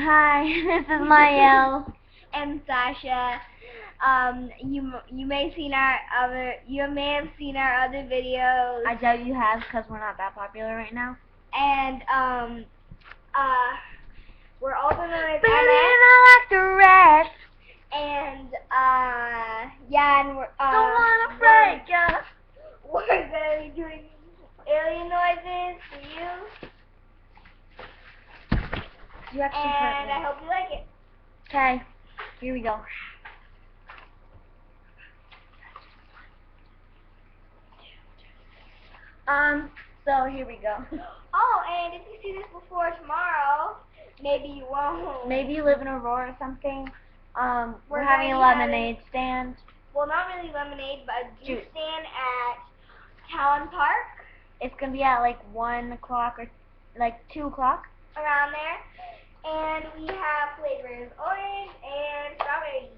Hi, this is Mael. And Sasha. You may have seen our other videos. I doubt you have because we're not that popular right now. And we're also known as MS. And yeah, and we're Don't wanna break ya. We're gonna be doing alien noises for you. You actually And I hope you like it. Okay, here we go. So here we go. Oh, and if you see this before tomorrow, maybe you won't. Maybe you live in Aurora or something. We're We're having a gonna be lemonade stand. Well, not really lemonade, but a juice Juice. stand at Town Park. It's gonna be at like 1 o'clock or like 2 o'clock. Around there. And we have flavors orange and strawberry.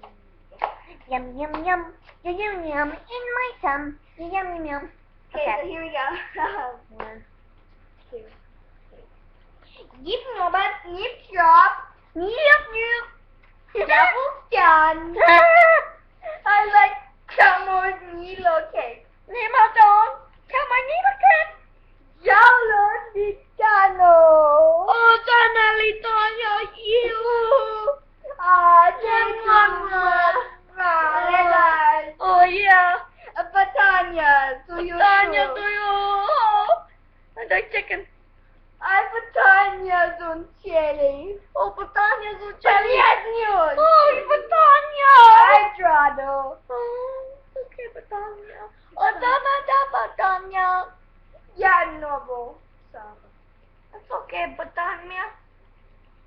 Yum yum yum. Yum yum yum in my tum. Yum yum yum. Okay, so here we go. 1, 2. Give me about snip drop. Yep yep. Double done. I like Camo's Milo cake. Nemadon. Come on, Nemadon. Yolo Dicano. Oh, Sanalito, you. Oh yeah. Batanya to you. Tanya to you. I like chicken. Batanya on chili. Oh, Batanya's so Chili chilly. has news. Oh, Batanya. Hydrado. Oh, okay, Batanya. Oh, Batanya. Yeah, noble. That's okay, Batanya.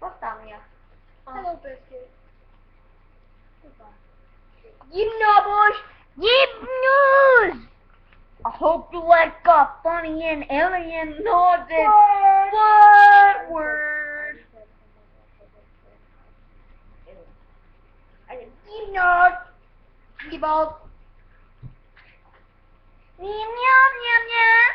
Batanya. Hello, biscuit. You noble. Yip news! I hope you like funny and alien noises. What word? You know. You both. Yum yum yum yum.